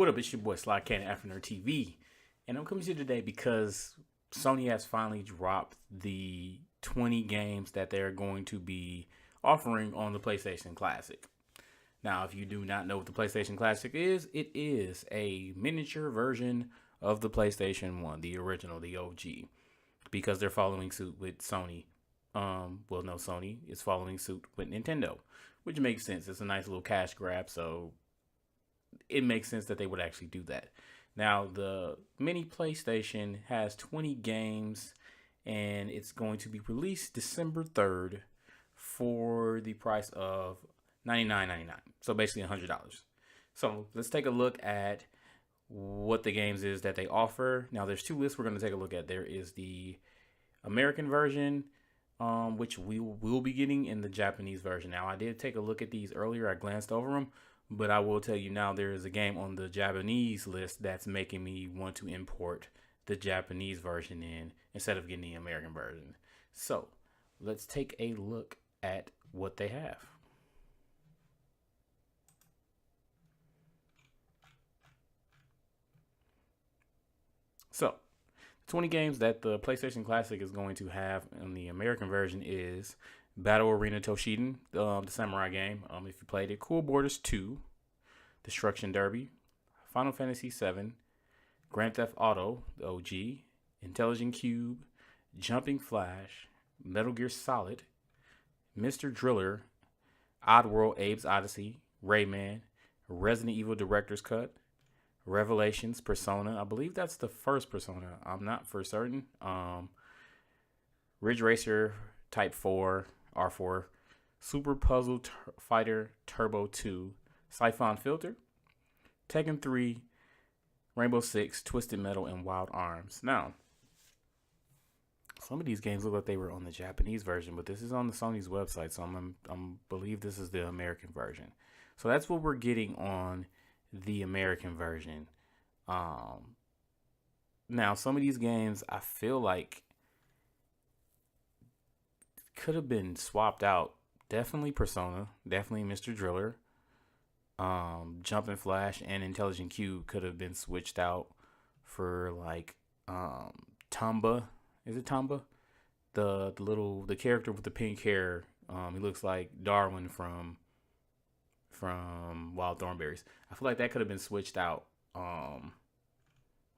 What up, it's your boy Sly Cannon Afternoon TV, and I'm coming to you today because Sony has finally dropped the 20 games that they're going to be offering on the PlayStation Classic. Now, if you do not know what the PlayStation Classic is, it is a miniature version of the PlayStation 1, the original, the OG, because they're following suit with Sony. Sony is following suit with Nintendo, which makes sense. It's a nice little cash grab, so it makes sense that they would actually do that. Now, the mini PlayStation has 20 games, and it's going to be released December 3rd for the price of $99.99. So basically $100. So let's take a look at what the games is that they offer. Now, there's two lists we're going to take a look at. There is the American version, which we will be getting, in the Japanese version. Now, I did take a look at these earlier. I glanced over them. But I will tell you now, there is a game on the Japanese list that's making me want to import the Japanese version in instead of getting the American version. So let's take a look at what they have. So 20 games that the PlayStation Classic is going to have in the American version is Battle Arena Toshiden, the samurai game. If you played it, Cool Borders 2, Destruction Derby, Final Fantasy 7, Grand Theft Auto, the OG, Intelligent Cube, Jumping Flash, Metal Gear Solid, Mr. Driller, Oddworld Abe's Odyssey, Rayman, Resident Evil Director's Cut, Revelations, Persona. I believe that's the first Persona. I'm not for certain. Ridge Racer Type 4, R4, Super Puzzle Fighter Turbo 2, Siphon Filter, Tekken 3, Rainbow Six, Twisted Metal, and Wild Arms. Now, some of these games look like they were on the Japanese version, but this is on the Sony's website, so I'm believe this is the American version. So that's what we're getting on the American version. Now, some of these games I feel like could have been swapped out. Definitely Persona, definitely Mr. Driller, Jumping Flash, and Intelligent Cube could have been switched out for like Tamba. Is it Tamba? The character with the pink hair. He looks like Darwin from Wild Thornberries. I feel like that could have been switched out.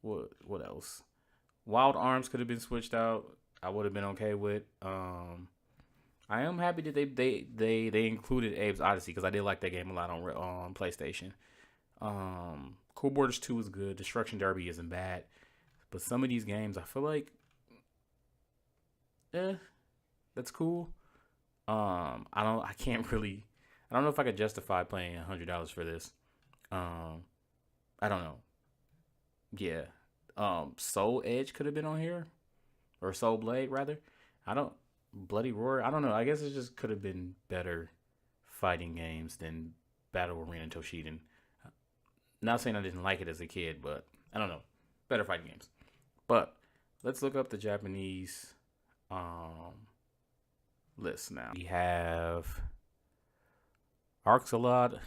What else? Wild Arms could have been switched out. I would have been okay with. I am happy that they included Abe's Odyssey because I did like that game a lot on PlayStation. Cool Borders 2 is good. Destruction Derby isn't bad, but some of these games I feel like, that's cool. I don't know if I could justify paying $100 for this. I don't know. Yeah. Soul Edge could have been on here, or Soul Blade rather. Bloody Roar. I don't know. I guess it just could have been better fighting games than Battle Arena Toshiden. Not saying I didn't like it as a kid, but I don't know. Better fighting games. But let's look up the Japanese list now. We have Arxalot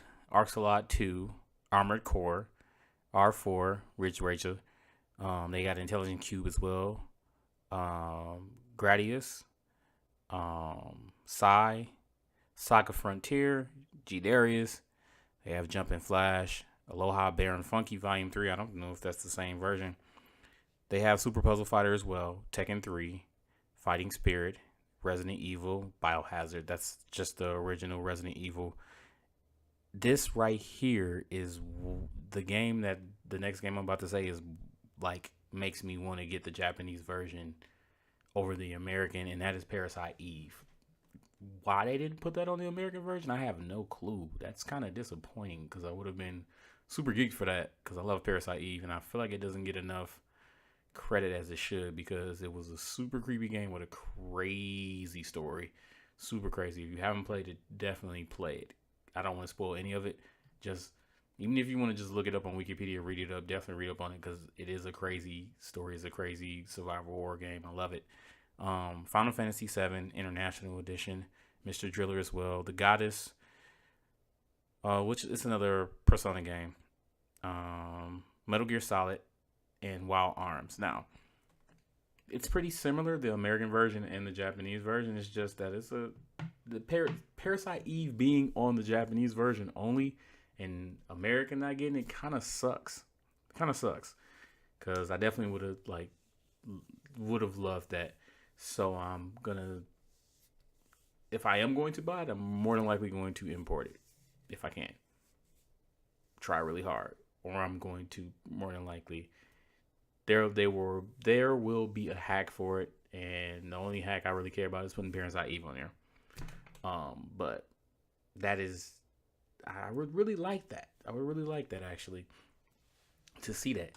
2, Armored Core, R4, Ridge Racer. They got Intelligent Cube as well. Gradius, Psy, Saga Frontier, G Darius. They have Jumpin' Flash, Aloha Baron Funky Volume 3. I don't know if that's the same version. They have Super Puzzle Fighter as well, Tekken 3, Fighting Spirit, Resident Evil, Biohazard. That's just the original Resident Evil. This right here is the game that the next game I'm about to say is like makes me want to get the Japanese version over the American, and that is Parasite Eve. Why they didn't put that on the American version, I have no clue. That's kind of disappointing because I would have been super geeked for that because I love Parasite Eve, and I feel like it doesn't get enough credit as it should because it was a super creepy game with a crazy story. Super crazy. If you haven't played it, definitely play it. I don't want to spoil any of it. Just, even if you want to just look it up on Wikipedia, read it up, definitely read up on it because it is a crazy story. It's a crazy survival horror game. I love it. Final Fantasy 7 International Edition, Mr. Driller as well. The Goddess, which is another Persona game. Metal Gear Solid, and Wild Arms. Now, it's pretty similar, the American version and the Japanese version. It's just that it's Parasite Eve being on the Japanese version only and American not getting it kind of sucks. Because I definitely would have loved that. So if I am going to buy it, I'm more than likely going to import it if I can. Try really hard, or I'm going to more than likely. There will be a hack for it, and the only hack I really care about is putting Parasite Eve on there. But that is, I would really like that. I would really like that, actually, to see that.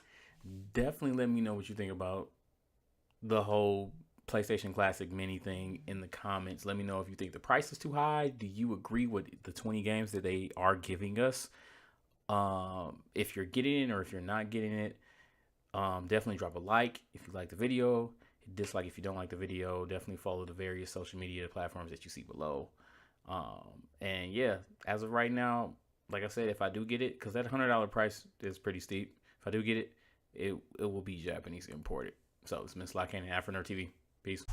Definitely let me know what you think about the whole PlayStation Classic Mini thing in the comments. Let me know if you think the price is too high. Do you agree with the 20 games that they are giving us? If you're getting it or if you're not getting it, definitely drop a like if you like the video. Dislike if you don't like the video. Definitely follow the various social media platforms that you see below. And yeah, as of right now, like I said, if I do get it, because that $100 price is pretty steep. If I do get it, it will be Japanese imported. So it's Miss Lock and Afro Nerd TV. Peace.